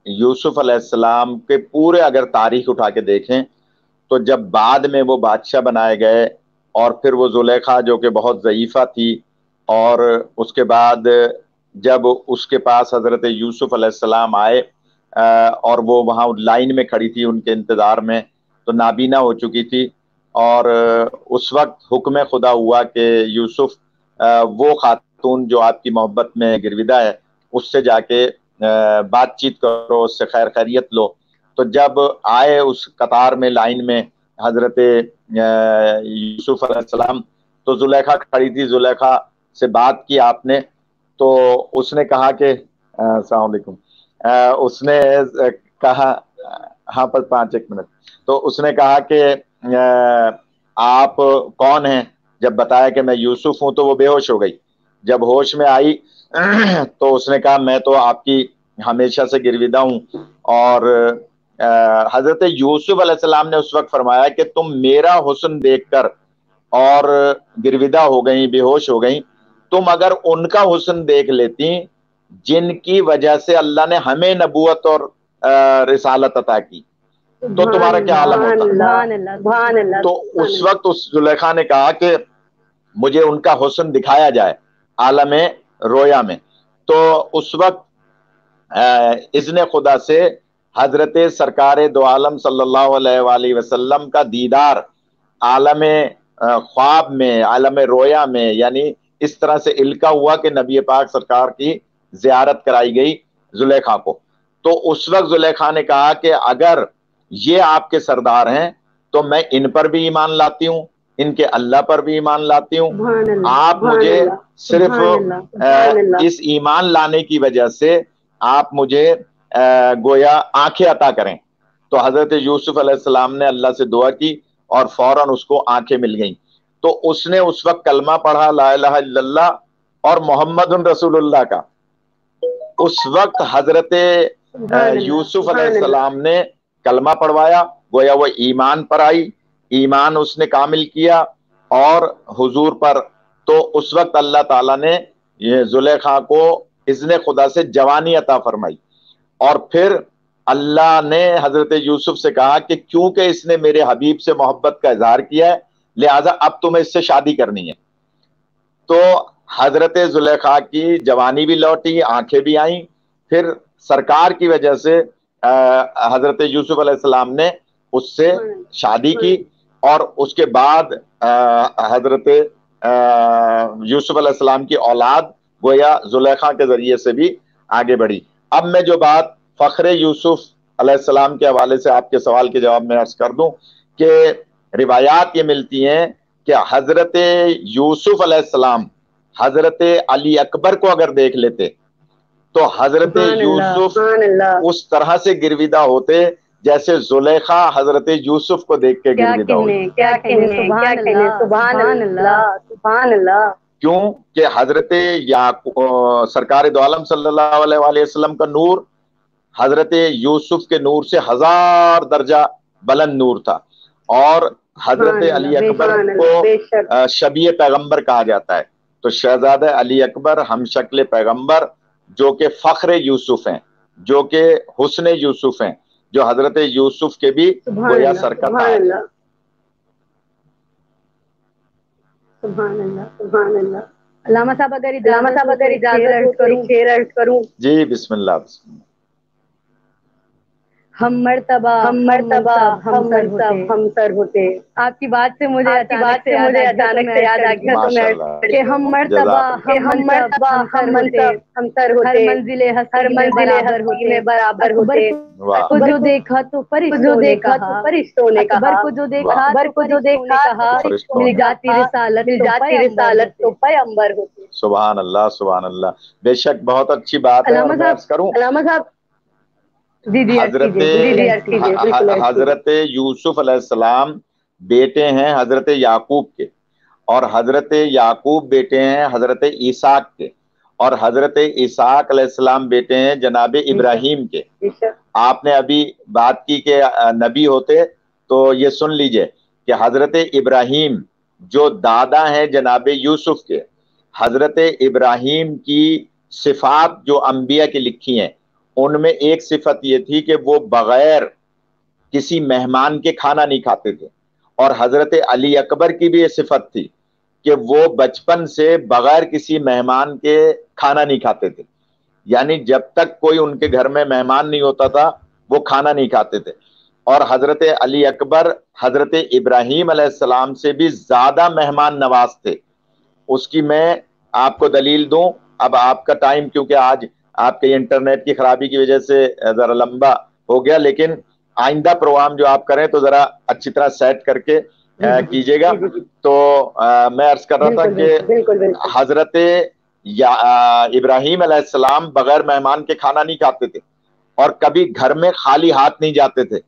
یوسف علیہ السلام کے پورے اگر تاریخ اٹھا کے دیکھیں تو جب بعد میں وہ بادشاہ بنائے گئے اور پھر وہ زلیخا جو کہ بہت ضعیفہ تھی اور اس کے بعد جب اس کے پاس حضرت یوسف علیہ السلام آئے اور وہ وہاں لائن میں کھڑی تھی ان کے انتظار میں تو نابینا ہو چکی تھی اور اس وقت حکم خدا ہوا کہ یوسف وہ خاتون جو آپ کی محبت میں گرویدہ ہے اس سے جا کے بات چیت کرو، اس سے خیر خیریت لو. تو جب آئے اس قطار میں لائن میں حضرت یوسف علیہ السلام تو زلیخا کھڑی تھی. زلیخا سے بات کی آپ نے تو اس نے کہا کہ السلام علیکم، اس نے کہا ہاں پر 5 منٹ. تو اس نے کہا کہ آپ کون ہیں؟ جب بتایا کہ میں یوسف ہوں تو وہ بے ہوش ہو گئی. جب ہوش میں آئی تو اس نے کہا میں تو آپ کی ہمیشہ سے گرویدہ ہوں. اور حضرت یوسف علیہ السلام نے اس وقت فرمایا کہ تم میرا حسن دیکھ کر اور گرویدہ ہو گئیں، بے ہوش ہو گئیں، تم اگر ان کا حسن دیکھ لیتی جن کی وجہ سے اللہ نے ہمیں نبوت اور رسالت عطا کی تو تمہارا کیا عالم ہوتا؟ تو اس وقت اس زلیخا نے کہا کہ مجھے ان کا حسن دکھایا جائے عالم رویا میں. تو اس وقت اذن خدا سے حضرت سرکار دو عالم صلی اللہ علیہ وآلہ وسلم کا دیدار عالم خواب میں، عالم رویا میں، یعنی اس طرح سے القا ہوا کہ نبی پاک سرکار کی زیارت کرائی گئی زلیخا کو. تو اس وقت زلیخا نے کہا کہ اگر یہ آپ کے سردار ہیں تو میں ان پر بھی ایمان لاتی ہوں، ان کے اللہ پر بھی ایمان لاتی ہوں، آپ مجھے صرف اس ایمان لانے کی وجہ سے آپ مجھے گویا آنکھیں عطا کریں۔ تو حضرت یوسف علیہ السلام نے اللہ سے دعا کی اور فوراً اس کو آنکھیں مل گئیں۔ تو اس نے اس وقت کلمہ پڑھا لا الہ الا اللہ اور محمد رسول اللہ کا۔ اس وقت حضرت یوسف علیہ السلام نے کلمہ پڑھوایا، گویا وہ ایمان پر آئی، ایمان اس نے کامل کیا اور حضور پر۔ تو اس وقت اللہ تعالیٰ نے یہ زلیخا کو اذن خدا سے جوانی عطا فرمائی، اور پھر اللہ نے حضرت یوسف سے کہا کہ کیونکہ اس نے میرے حبیب سے محبت کا اظہار کیا ہے لہٰذا اب تمہیں اس سے شادی کرنی ہے۔ تو حضرت زلیخا کی جوانی بھی لوٹی، آنکھیں بھی آئیں، پھر سرکار کی وجہ سے حضرت یوسف علیہ السلام نے اس سے شادی کی، اور اس کے بعد حضرت یوسف علیہ السلام کی اولاد گویا زلیخا کے ذریعے سے بھی آگے بڑھی۔ اب میں جو بات فخر یوسف علیہ السلام کے حوالے سے آپ کے سوال کے جواب میں عرض کر دوں کہ روایات یہ ملتی ہیں کہ حضرت یوسف علیہ السلام حضرت علی اکبر کو اگر دیکھ لیتے تو حضرت یوسف اس طرح سے گرویدہ ہوتے جیسے زلیخا حضرت یوسف کو دیکھ کے گرویدہ ہوتی۔ سبحان اللہ۔ کیوں کہ حضرت سرکار دو عالم صلی اللہ علیہ وآلہ وسلم کا نور حضرت یوسف کے نور سے 1000 درجہ بلند نور تھا، اور حضرت علی اکبر کو شبیہ پیغمبر کہا جاتا ہے۔ تو شہزادہ علی اکبر ہم شکل پیغمبر جو کہ فخر یوسف ہیں، جو کہ حسن یوسف ہیں، جو حضرت یوسف کے بھی گویا سرکت ہے۔ سبحان اللہ سبحان اللہ۔ علامہ صاحب اگر اجازت ہو تو شعر عرض کروں۔ جی بسم اللہ بسم اللہ۔ ہم مرتبہ ہم سر ہوتے۔ آپ کی بات سے مجھے اچانک سے یاد آ گیا تو میں کہ ہم مرتبہ ہم سر ہوتے، ہر منزل ہستی میں برابر ہوتے۔ کو جو دیکھا تو فرشتوں نے کہا، اکبر کو جو دیکھا مل جاتی رسالت تو پیغمبر ہوتے۔ سبحان اللہ سبحان اللہ، بے شک بہت اچھی بات ہے۔ علامہ صاحب حضرت یوسف علیہ السلام بیٹے ہیں حضرت یعقوب کے، اور حضرت یعقوب بیٹے ہیں حضرت اسحاق کے، اور حضرت اسحاق علیہ السلام بیٹے ہیں جناب ابراہیم کے۔ آپ نے ابھی بات کی کہ نبی ہوتے، تو یہ سن لیجئے کہ حضرت ابراہیم جو دادا ہیں جناب یوسف کے، حضرت ابراہیم کی صفات جو انبیاء کی لکھی ہیں ان میں ایک صفت یہ تھی کہ وہ بغیر کسی مہمان کے کھانا نہیں کھاتے تھے، اور حضرت علی اکبر کی بھی یہ صفت تھی کہ وہ بچپن سے بغیر کسی مہمان کے کھانا نہیں کھاتے تھے، یعنی جب تک کوئی ان کے گھر میں مہمان نہیں ہوتا تھا وہ کھانا نہیں کھاتے تھے۔ اور حضرت علی اکبر حضرت ابراہیم علیہ السلام سے بھی زیادہ مہمان نواز تھے۔ اس کی میں آپ کو دلیل دوں، اب آپ کا ٹائم کیونکہ آج آپ کے انٹرنیٹ کی خرابی کی وجہ سے ذرا لمبا ہو گیا، لیکن آئندہ پروگرام جو آپ کریں تو ذرا اچھی طرح سیٹ کر کے کیجئے گا۔ تو میں عرض کر رہا تھا کہ حضرت ابراہیم علیہ السلام بغیر مہمان کے کھانا نہیں کھاتے تھے، اور کبھی گھر میں خالی ہاتھ نہیں جاتے تھے،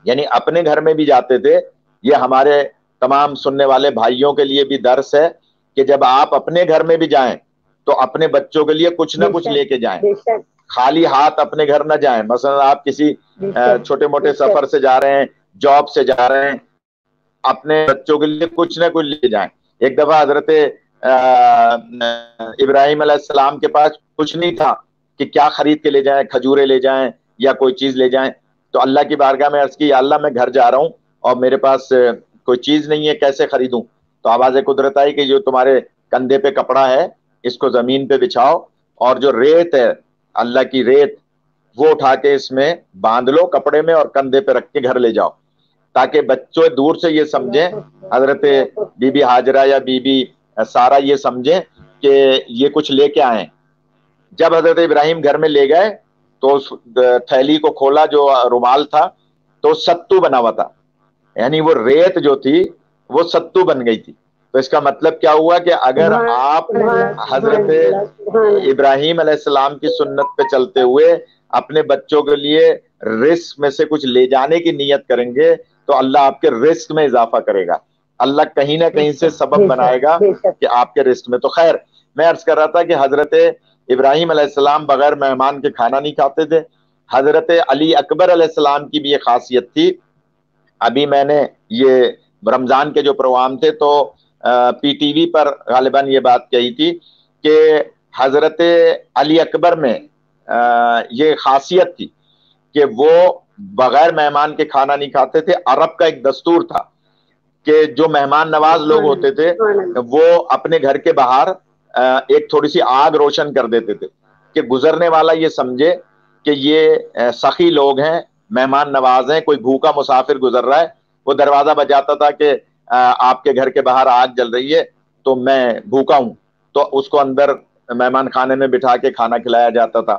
یعنی اپنے گھر میں بھی جاتے تھے۔ یہ ہمارے تمام سننے والے بھائیوں کے لیے بھی درس ہے کہ جب آپ اپنے گھر میں بھی جائیں تو اپنے بچوں کے لیے کچھ نہ کچھ لے کے جائیں، خالی ہاتھ اپنے گھر نہ جائیں۔ مثلا آپ کسی چھوٹے موٹے سفر سے جا رہے ہیں، جاب سے جا رہے ہیں، اپنے بچوں کے لیے کچھ نہ کچھ لے جائیں۔ ایک دفعہ حضرت ابراہیم علیہ السلام کے پاس کچھ نہیں تھا کہ کیا خرید کے لے جائیں، کھجورے لے جائیں یا کوئی چیز لے جائیں، تو اللہ کی بارگاہ میں عرض کی، یا اللہ میں گھر جا رہا ہوں اور میرے پاس کوئی چیز نہیں ہے، کیسے خریدوں؟ تو آواز قدرت آئی کہ جو تمہارے کندھے پہ کپڑا ہے اس کو زمین پہ بچھاؤ، اور جو ریت ہے اللہ کی ریت وہ اٹھا کے اس میں باندھ لو کپڑے میں اور کندھے پہ رکھ کے گھر لے جاؤ، تاکہ بچوں دور سے یہ سمجھیں، حضرت بی بی ہاجرہ یا بی بی سارا یہ سمجھیں کہ یہ کچھ لے کے آئیں۔ جب حضرت ابراہیم گھر میں لے گئے تو اس تھیلی کو کھولا جو رومال تھا تو ستو بنا ہوا تھا، یعنی وہ ریت جو تھی وہ ستو بن گئی تھی. تو اس کا مطلب کیا ہوا کہ اگر آپ حضرت ابراہیم علیہ السلام کی سنت پہ چلتے ہوئے اپنے بچوں کے لیے رزق میں سے کچھ لے جانے کی نیت کریں گے تو اللہ آپ کے رزق میں اضافہ کرے گا، اللہ کہیں نہ کہیں سے سبب بنائے گا کہ آپ کے رزق میں. تو خیر میں عرض کر رہا تھا کہ حضرت ابراہیم علیہ السلام بغیر مہمان کے کھانا نہیں کھاتے تھے. حضرت علی اکبر علیہ السلام کی بھی یہ خاصیت تھی. ابھی میں نے یہ رمضان کے جو پروگرام تھے تو پی ٹی وی پر غالباً یہ بات کہی تھی کہ حضرت علی اکبر میں یہ خاصیت تھی کہ وہ بغیر مہمان کے کھانا نہیں کھاتے تھے. عرب کا ایک دستور تھا کہ جو مہمان نواز لوگ ہوتے تھے وہ اپنے گھر کے باہر ایک تھوڑی سی آگ روشن کر دیتے تھے کہ گزرنے والا یہ سمجھے کہ یہ سخی لوگ ہیں، مہمان نواز ہیں، کوئی بھوکا مسافر گزر رہا ہے. وہ دروازہ بجاتا تھا کہ آپ کے گھر کے باہر آگ جل رہی ہے تو میں بھوکا ہوں، تو اس کو اندر مہمان خانے میں بٹھا کے کھانا کھلایا جاتا تھا.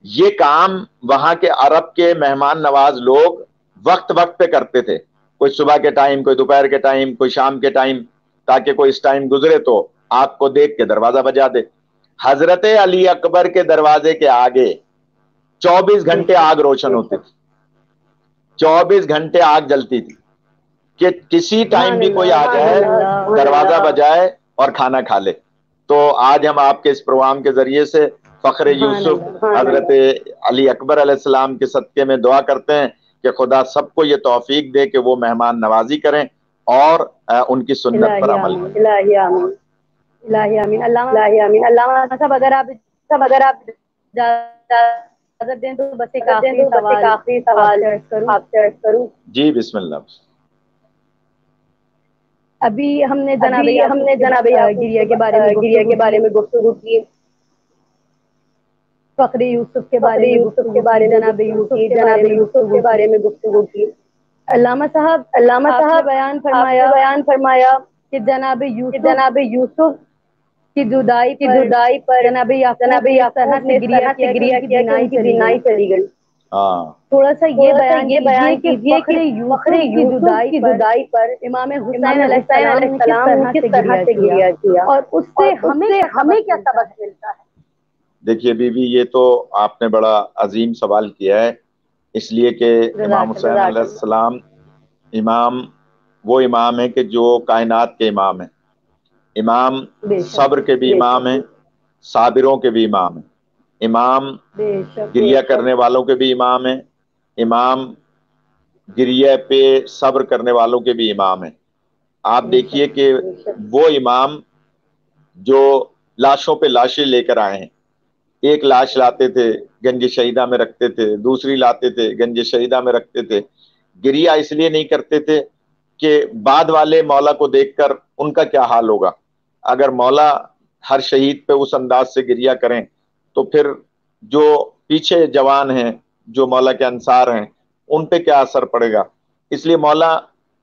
یہ کام وہاں کے عرب کے مہمان نواز لوگ وقت وقت پہ کرتے تھے، کوئی صبح کے ٹائم، کوئی دوپہر کے ٹائم، کوئی شام کے ٹائم، تاکہ کوئی اس ٹائم گزرے تو آگ کو دیکھ کے دروازہ بجا دے. حضرت علی اکبر کے دروازے کے آگے 24 گھنٹے آگ روشن ہوتی تھی، 24 گھنٹے آگ جلتی تھی کہ کسی ٹائم بھی کوئی آ جائے دروازہ بجائے اور کھانا کھا لے. تو آج ہم آپ کے اس پروگرام کے ذریعے سے فخر یوسف حضرت علی اکبر علیہ السلام کے صدقے میں دعا کرتے ہیں کہ خدا سب کو یہ توفیق دے کہ وہ مہمان نوازی کریں اور ان کی سنت پر عمل کریں. الہی آمین، الہی آمین. الہی آمین. علامہ صاحب اگر آپ اجازت دیں تو بس ایک آخری سوال آپ سے عرض کروں. جی بسم اللہ. ابھی ہم نے جناب گریا کے بارے میں گفتگو کی، فخر یوسف کے بارے میں گفتگو کی، جناب یوسف کے بارے میں گفتگو کی. گفتگو کی. علامہ صاحب آپ نے بیان فرمایا کہ جناب یوسف کی جدائی کی پر جدائی پر جناب یعقوب نے اس طرح سے گریا کیا کہ ان کی بینائی چلی گئی. تھوڑا سا یہ بیان کیجئے کہ فخر یوسف کی جدائی پر امام حسین علیہ السلام نے کس طرح سے گریا کیا اور اس سے ہمیں کیا سبق ملتا ہے؟ دیکھیے بی بی، یہ تو آپ نے بڑا عظیم سوال کیا ہے، اس لیے کہ امام حسین علیہ السلام وہ امام ہے کہ جو کائنات کے امام ہیں، امام صبر کے بھی امام ہیں، صابروں کے بھی امام ہیں، امام گریہ کرنے والوں کے بھی امام ہیں، امام گریہ پہ صبر کرنے والوں کے بھی امام ہیں. آپ دیکھیے کہ وہ امام جو لاشوں پہ لاشیں لے کر آئے ہیں، ایک لاش لاتے تھے گنج شہیدہ میں رکھتے تھے، دوسری لاتے تھے گنج شہیدہ میں رکھتے تھے. گریہ اس لیے نہیں کرتے تھے کہ بعد والے مولا کو دیکھ کر ان کا کیا حال ہوگا. اگر مولا ہر شہید پہ اس انداز سے گریہ کریں تو پھر جو پیچھے جوان ہیں، جو مولا کے انصار ہیں، ان پہ کیا اثر پڑے گا. اس لیے مولا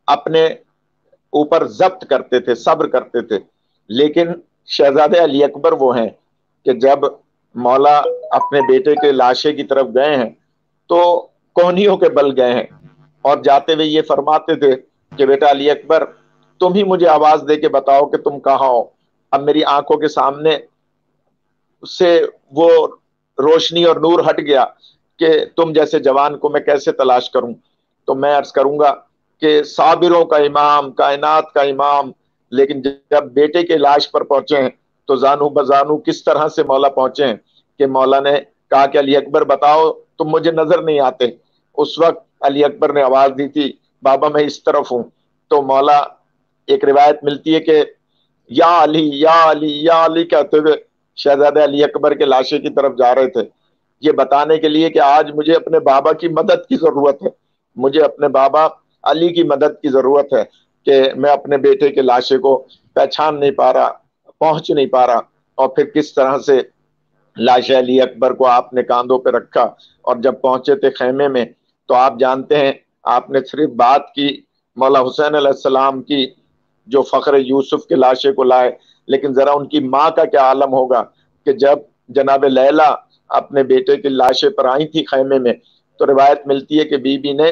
اپنے اوپر ضبط کرتے تھے، صبر کرتے تھے. لیکن شہزادے علی اکبر وہ ہیں کہ جب مولا اپنے بیٹے کے لاشے کی طرف گئے ہیں تو کونیوں کے بل گئے ہیں اور جاتے ہوئے یہ فرماتے تھے کہ بیٹا علی اکبر، تم ہی مجھے آواز دے کے بتاؤ کہ تم کہاں ہو. اب میری آنکھوں کے سامنے سے وہ روشنی اور نور ہٹ گیا کہ تم جیسے جوان کو میں کیسے تلاش کروں. تو میں عرض کروں گا کہ صابروں کا امام، کائنات کا امام، لیکن جب بیٹے کے لاش پر پہنچے ہیں تو زانو بزانو کس طرح سے مولا پہنچے ہیں کہ مولا نے کہا کہ علی اکبر بتاؤ، تم مجھے نظر نہیں آتے. اس وقت علی اکبر نے آواز دی تھی بابا میں اس طرف ہوں. تو مولا، ایک روایت ملتی ہے کہ یا علی یا علی یا علی کہتے ہوئے شہزادہ علی اکبر کے لاشے کی طرف جا رہے تھے، یہ بتانے کے لیے کہ آج مجھے اپنے بابا کی مدد کی ضرورت ہے، مجھے اپنے بابا علی کی مدد کی ضرورت ہے کہ میں اپنے بیٹے کے لاشے کو پہچان نہیں پا رہا، پہنچ نہیں پا رہا. اور پھر کس طرح سے لاش علی اکبر کو آپ نے کاندھوں پہ رکھا اور جب پہنچے تھے خیمے میں تو آپ جانتے ہیں آپ نے صرف بات کی مولا حسین علیہ السلام کی جو فخر یوسف کے لاشے کو لائے، لیکن ذرا ان کی ماں کا کیا عالم ہوگا کہ جب جناب لیلا اپنے بیٹے کی لاشیں پر آئی تھی خیمے میں، تو روایت ملتی ہے کہ بی بی نے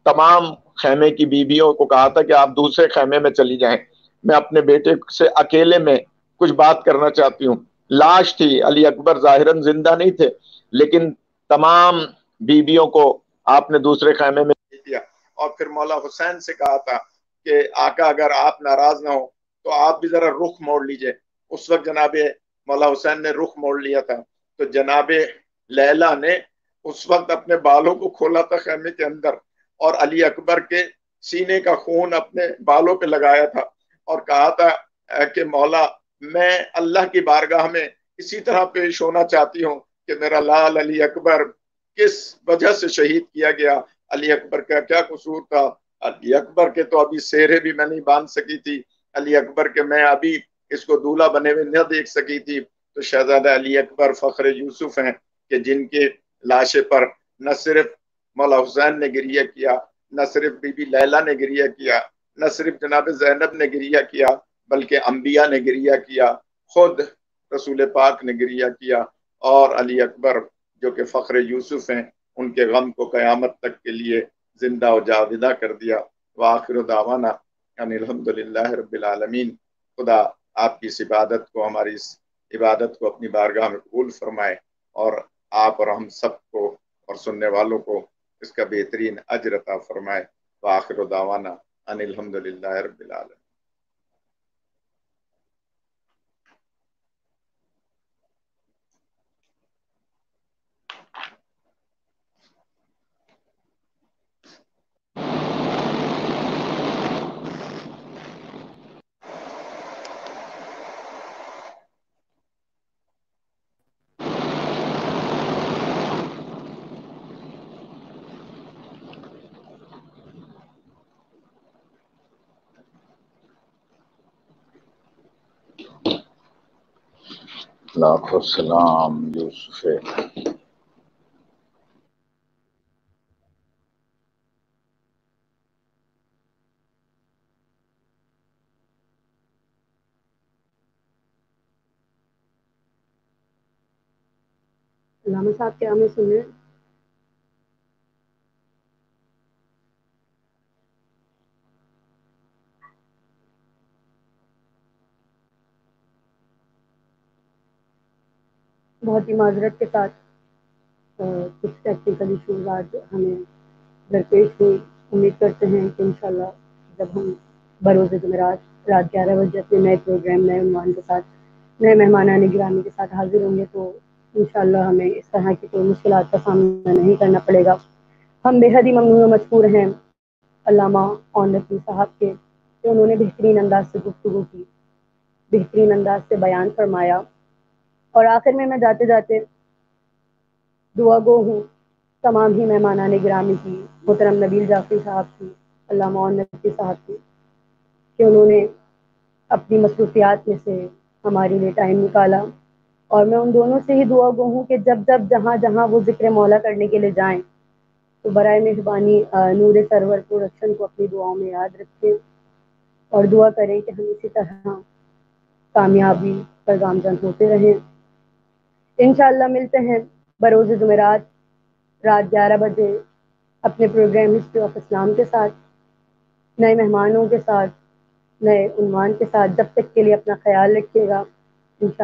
تمام خیمے کی بیویوں کو کہا تھا کہ آپ دوسرے خیمے میں چلی جائیں، میں اپنے بیٹے سے اکیلے میں کچھ بات کرنا چاہتی ہوں۔ لاش تھی، علی اکبر ظاہراً زندہ نہیں تھے، لیکن تمام بیویوں کو آپ نے دوسرے خیمے میں دیا، اور پھر مولا حسین سے کہا تھا کہ آقا اگر آپ ناراض نہ ہو تو آپ بھی ذرا رخ موڑ لیجئے۔ اس وقت جناب مولا حسین نے رخ موڑ لیا تھا، تو جناب لیلا نے اس وقت اپنے بالوں کو کھولا تھا خیمے کے اندر، اور علی اکبر کے سینے کا خون اپنے بالوں پہ لگایا تھا، اور کہا تھا کہ مولا میں اللہ کی بارگاہ میں اسی طرح پیش ہونا چاہتی ہوں کہ میرا لال علی اکبر کس وجہ سے شہید کیا گیا، علی اکبر کا کیا قصور تھا، علی اکبر کے تو ابھی سہرے بھی میں نہیں باندھ سکی تھی، علی اکبر کے میں ابھی اس کو دولہا بنے ہوئے نہ دیکھ سکی تھی۔ تو شہزادہ علی اکبر فخر یوسف ہیں کہ جن کے لاشے پر نہ صرف مولا حسین نے گریہ کیا، نہ صرف بی بی لیلا نے گریہ کیا، نہ صرف جناب زینب نے گریہ کیا، بلکہ انبیاء نے گریہ کیا، خود رسول پاک نے گریہ کیا، اور علی اکبر جو کہ فخر یوسف ہیں ان کے غم کو قیامت تک کے لیے زندہ و جاودہ کر دیا۔ وآخر دعوانا ان الحمدللہ رب العالمین۔ خدا آپ کی اس عبادت کو، ہماری اس عبادت کو اپنی بارگاہ میں قبول فرمائے، اور آپ اور ہم سب کو اور سننے والوں کو اس کا بہترین اجر عطا فرمائے۔ وآخر دعوانا ان الحمدللہ رب العالمین۔ لاکھوں سلام یوسف۔ علامہ صاحب کیا ہمیں سن رہے ہیں؟ بہت ہی معذرت کے ساتھ کچھ ٹیکنیکل ایشوز آج ہمیں درپیش ہوئی۔ امید کرتے ہیں کہ انشاءاللہ جب ہم بروز جمعرات رات 11 بجے اپنے نئے پروگرام، نئے عنوان کے ساتھ، نئے مہمانان گرامی کے ساتھ حاضر ہوں گے تو انشاءاللہ ہمیں اس طرح کی کوئی مشکلات کا سامنا نہیں کرنا پڑے گا۔ ہم بے حد ہی ممنون و مشکور ہیں علامہ اون نقوی صاحب کے کہ انہوں نے بہترین انداز سے گفتگو کی، بہترین انداز سے بیان فرمایا، اور آخر میں جاتے جاتے دعا گو ہوں تمام ہی مہمانان گرامی کی، محترم نبیل جعفری صاحب کی، علامہ اون نقوی صاحب کی، کہ انہوں نے اپنی مصروفیات میں سے ہمارے لیے ٹائم نکالا، اور میں ان دونوں سے ہی دعا گو ہوں کہ جب جہاں جہاں وہ ذکر مولا کرنے کے لیے جائیں تو برائے مہربانی نور سرور پروڈکشن کو اپنی دعاؤں میں یاد رکھیں، اور دعا کریں کہ ہم اسی طرح کامیابی پر گامزن ہوتے رہیں۔ انشاءاللہ ملتے ہیں بروز جمعرات رات 11 بجے اپنے پروگرام ہسٹری آف اسلام کے ساتھ، نئے مہمانوں کے ساتھ، نئے عنوان کے ساتھ۔ جب تک کے لیے اپنا خیال رکھیے گا۔ انشاءاللہ